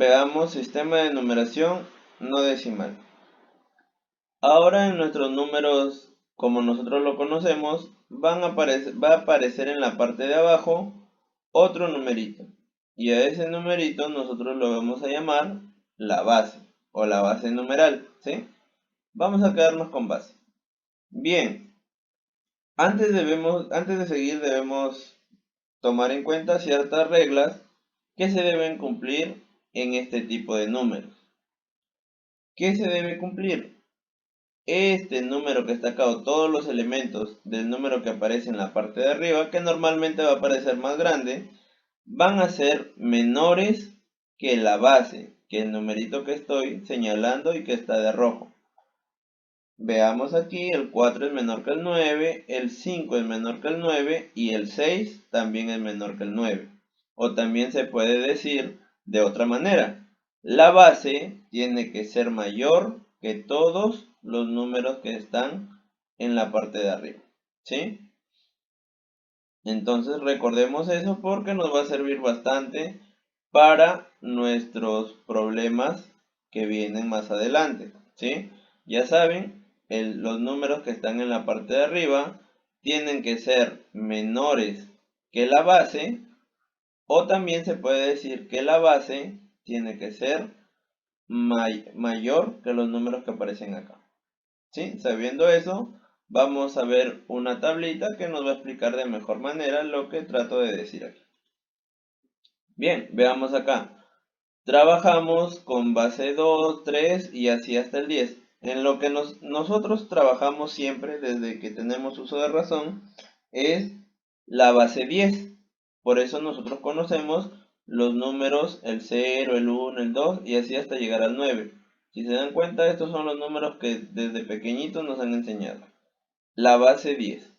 Veamos sistema de numeración no decimal. Ahora en nuestros números, como nosotros lo conocemos, va a aparecer en la parte de abajo otro numerito. Y a ese numerito nosotros lo vamos a llamar la base o la base numeral, ¿sí? Vamos a quedarnos con base. Bien, antes de seguir debemos tomar en cuenta ciertas reglas que se deben cumplir en este tipo de números. ¿Qué se debe cumplir? Este número que está acá, o todos los elementos del número que aparece en la parte de arriba, que normalmente va a aparecer más grande, van a ser menores que la base, que el numerito que estoy señalando y que está de rojo. Veamos aquí, el 4 es menor que el 9, el 5 es menor que el 9 y el 6 también es menor que el 9. O también se puede decir de otra manera, la base tiene que ser mayor que todos los números que están en la parte de arriba, ¿sí? Entonces recordemos eso porque nos va a servir bastante para nuestros problemas que vienen más adelante, ¿sí? Ya saben, los números que están en la parte de arriba tienen que ser menores que la base, o también se puede decir que la base tiene que ser mayor que los números que aparecen acá, ¿sí? Sabiendo eso, vamos a ver una tablita que nos va a explicar de mejor manera lo que trato de decir aquí. Bien, veamos acá. Trabajamos con base 2, 3 y así hasta el 10. En lo que nosotros trabajamos siempre desde que tenemos uso de razón es la base 10. Por eso nosotros conocemos los números el 0, el 1, el 2 y así hasta llegar al 9. Si se dan cuenta, estos son los números que desde pequeñitos nos han enseñado. La base 10.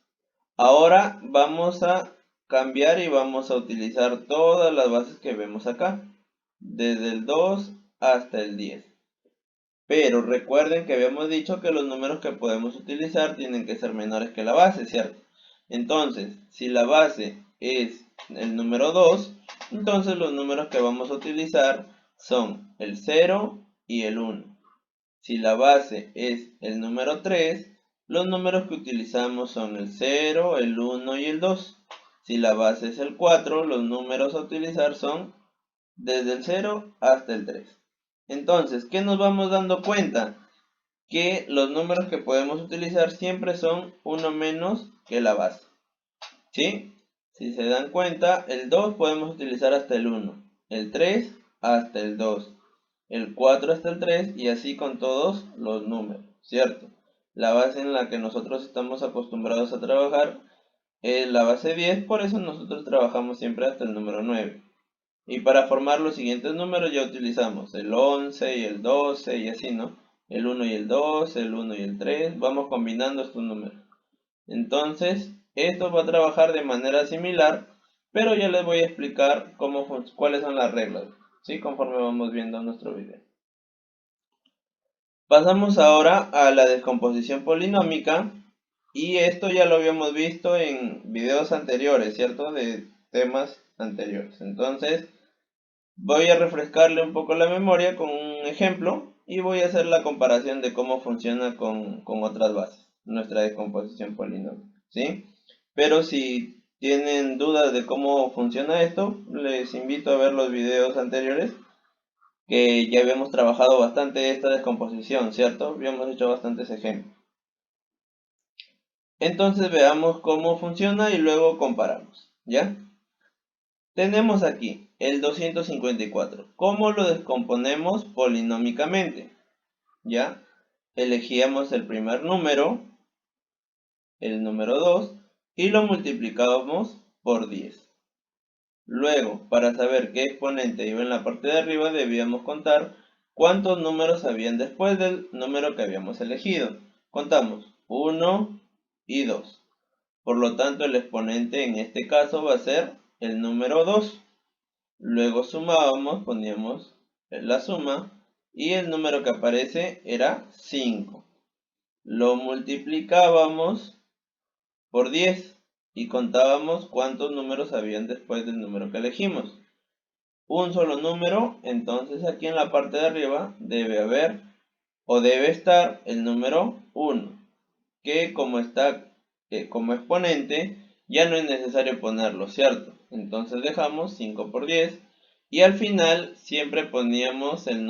Ahora vamos a cambiar y vamos a utilizar todas las bases que vemos acá, desde el 2 hasta el 10. Pero recuerden que habíamos dicho que los números que podemos utilizar tienen que ser menores que la base, ¿cierto? Entonces, si la base es el número 2, entonces los números que vamos a utilizar son el 0 y el 1. Si la base es el número 3, los números que utilizamos son el 0, el 1 y el 2. Si la base es el 4, los números a utilizar son desde el 0 hasta el 3. Entonces, ¿qué nos vamos dando cuenta? Que los números que podemos utilizar siempre son uno menos que la base, ¿sí? Si se dan cuenta, el 2 podemos utilizar hasta el 1, el 3 hasta el 2, el 4 hasta el 3 y así con todos los números, ¿cierto? La base en la que nosotros estamos acostumbrados a trabajar es la base 10, por eso nosotros trabajamos siempre hasta el número 9. Y para formar los siguientes números ya utilizamos el 11 y el 12 y así, ¿no? El 1 y el 2, el 1 y el 3, vamos combinando estos números. Entonces, esto va a trabajar de manera similar, pero ya les voy a explicar cuáles son las reglas, ¿sí? Conforme vamos viendo nuestro video. Pasamos ahora a la descomposición polinómica, y esto ya lo habíamos visto en videos anteriores, ¿cierto? De temas anteriores. Entonces, voy a refrescarle un poco la memoria con un ejemplo y voy a hacer la comparación de cómo funciona con otras bases, nuestra descomposición polinómica, ¿sí? Pero si tienen dudas de cómo funciona esto, les invito a ver los videos anteriores que ya habíamos trabajado bastante esta descomposición, ¿cierto? Habíamos hecho bastantes ejemplos. Entonces veamos cómo funciona y luego comparamos, ¿ya? Tenemos aquí el 254. ¿Cómo lo descomponemos polinómicamente? ¿Ya? Elegíamos el primer número, el número 2, y lo multiplicábamos por 10. Luego, para saber qué exponente iba en la parte de arriba, debíamos contar cuántos números habían después del número que habíamos elegido. Contamos 1 y 2. Por lo tanto, el exponente en este caso va a ser el número 2. Luego sumábamos, poníamos la suma y el número que aparece era 5. Lo multiplicábamos por 10 y contábamos cuántos números habían después del número que elegimos. un solo número, entonces aquí en la parte de arriba debe haber o debe estar el número 1, que como está como exponente, ya no es necesario ponerlo, ¿cierto? Entonces dejamos 5 por 10 y al final siempre poníamos el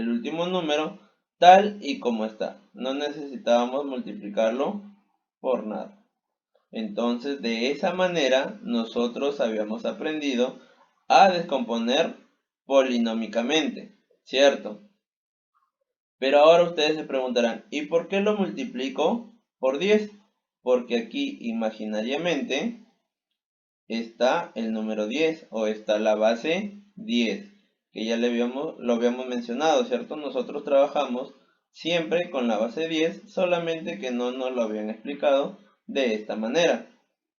último número, tal y como está. No necesitábamos multiplicarlo por nada. Entonces, de esa manera, nosotros habíamos aprendido a descomponer polinómicamente, ¿cierto? Pero ahora ustedes se preguntarán, ¿y por qué lo multiplico por 10? Porque aquí imaginariamente está el número 10 o está la base 10, que ya lo habíamos mencionado, ¿cierto? Nosotros trabajamos siempre con la base 10, solamente que no nos lo habían explicado de esta manera.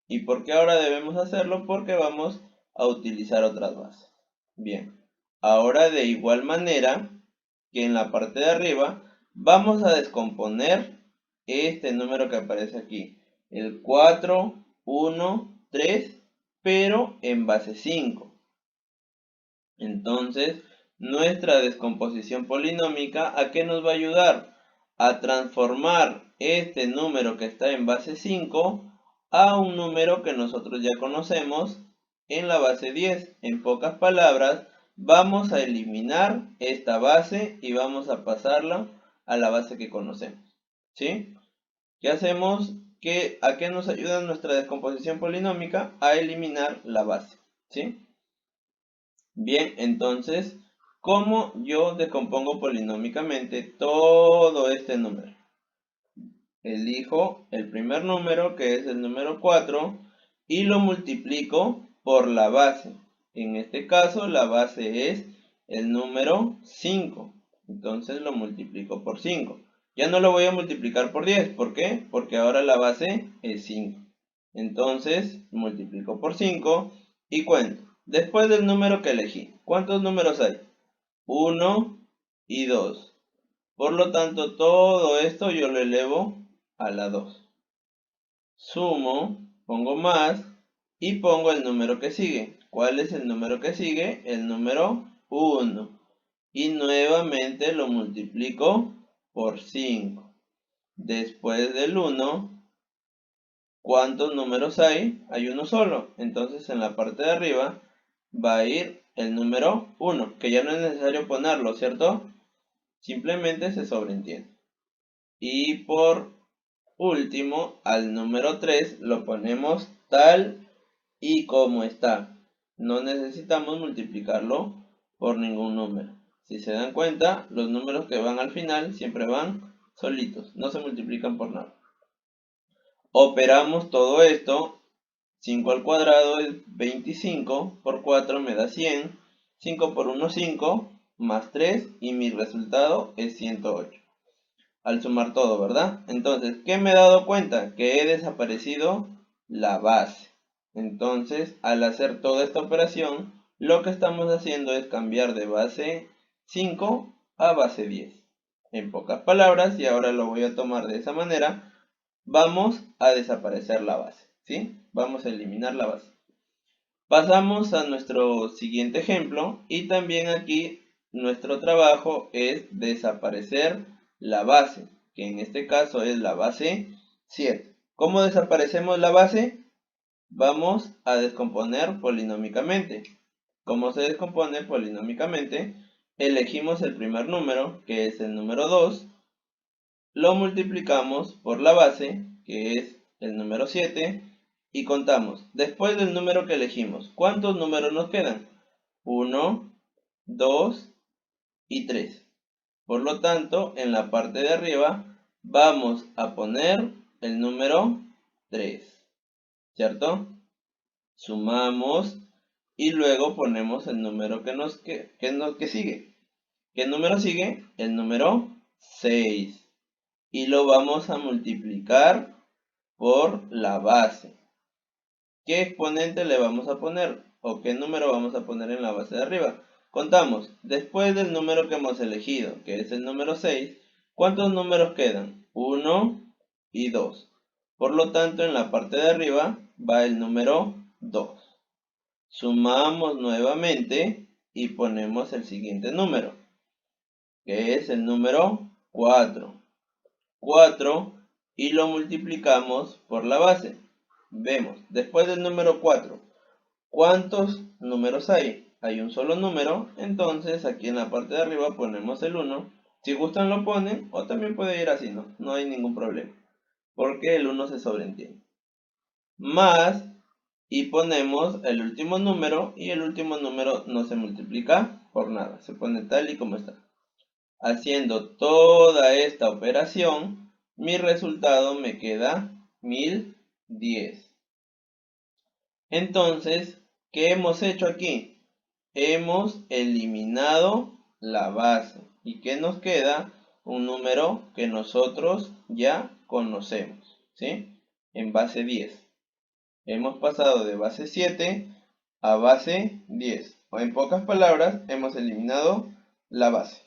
¿Y por qué ahora debemos hacerlo? Porque vamos a utilizar otras bases. Bien, ahora de igual manera que en la parte de arriba, vamos a descomponer este número que aparece aquí, el 4, 1, 3, pero en base 5. Entonces, nuestra descomposición polinómica, ¿a qué nos va a ayudar? A transformar este número que está en base 5 a un número que nosotros ya conocemos en la base 10. En pocas palabras, vamos a eliminar esta base y vamos a pasarla a la base que conocemos. ¿Sí? ¿Qué hacemos? ¿A qué nos ayuda nuestra descomposición polinómica? A eliminar la base. ¿Sí? Bien, entonces, ¿cómo yo descompongo polinómicamente todo este número? Elijo el primer número, que es el número 4, y lo multiplico por la base. En este caso, la base es el número 5. Entonces lo multiplico por 5. Ya no lo voy a multiplicar por 10. ¿Por qué? Porque ahora la base es 5. Entonces, multiplico por 5 y cuento. Después del número que elegí, ¿cuántos números hay? 1 y 2. Por lo tanto, todo esto yo lo elevo a la 2. Sumo, pongo más y pongo el número que sigue. ¿Cuál es el número que sigue? El número 1. Y nuevamente lo multiplico por 5. Después del 1, ¿cuántos números hay? Hay uno solo. Entonces en la parte de arriba va a ir el número 1, que ya no es necesario ponerlo, ¿cierto? Simplemente se sobreentiende. Y por último, al número 3 lo ponemos tal y como está. No necesitamos multiplicarlo por ningún número. Si se dan cuenta, los números que van al final siempre van solitos, no se multiplican por nada. Operamos todo esto. 5 al cuadrado es 25, por 4 me da 100, 5 por 1 5, más 3 y mi resultado es 108. Al sumar todo, ¿verdad? Entonces, ¿qué me he dado cuenta? Que he desaparecido la base. Entonces, al hacer toda esta operación, lo que estamos haciendo es cambiar de base 5 a base 10. En pocas palabras, y ahora lo voy a tomar de esa manera, vamos a desaparecer la base, ¿sí? Vamos a eliminar la base. Pasamos a nuestro siguiente ejemplo y también aquí nuestro trabajo es desaparecer la base, que en este caso es la base 7. ¿Cómo desaparecemos la base? Vamos a descomponer polinómicamente. ¿Cómo se descompone polinómicamente? Elegimos el primer número, que es el número 2, lo multiplicamos por la base, que es el número 7, y contamos. Después del número que elegimos, ¿cuántos números nos quedan? 1, 2 y 3. Por lo tanto, en la parte de arriba vamos a poner el número 3, ¿cierto? Sumamos y luego ponemos el número que sigue. ¿Qué número sigue? El número 6. Y lo vamos a multiplicar por la base. ¿Qué exponente le vamos a poner? ¿O qué número vamos a poner en la base de arriba? Contamos, después del número que hemos elegido, que es el número 6, ¿cuántos números quedan? 1 y 2. Por lo tanto, en la parte de arriba va el número 2. Sumamos nuevamente y ponemos el siguiente número, que es el número 4. 4 y lo multiplicamos por la base. Vemos, después del número 4, ¿cuántos números hay? Hay un solo número, entonces aquí en la parte de arriba ponemos el 1. Si gustan lo ponen, o también puede ir así, no hay ningún problema, porque el 1 se sobreentiende. Más, y ponemos el último número, y el último número no se multiplica por nada, se pone tal y como está. Haciendo toda esta operación, mi resultado me queda 1010. Entonces, ¿qué hemos hecho aquí? Hemos eliminado la base. ¿Y qué nos queda? Un número que nosotros ya conocemos, ¿sí? En base 10. Hemos pasado de base 7 a base 10. O en pocas palabras, hemos eliminado la base.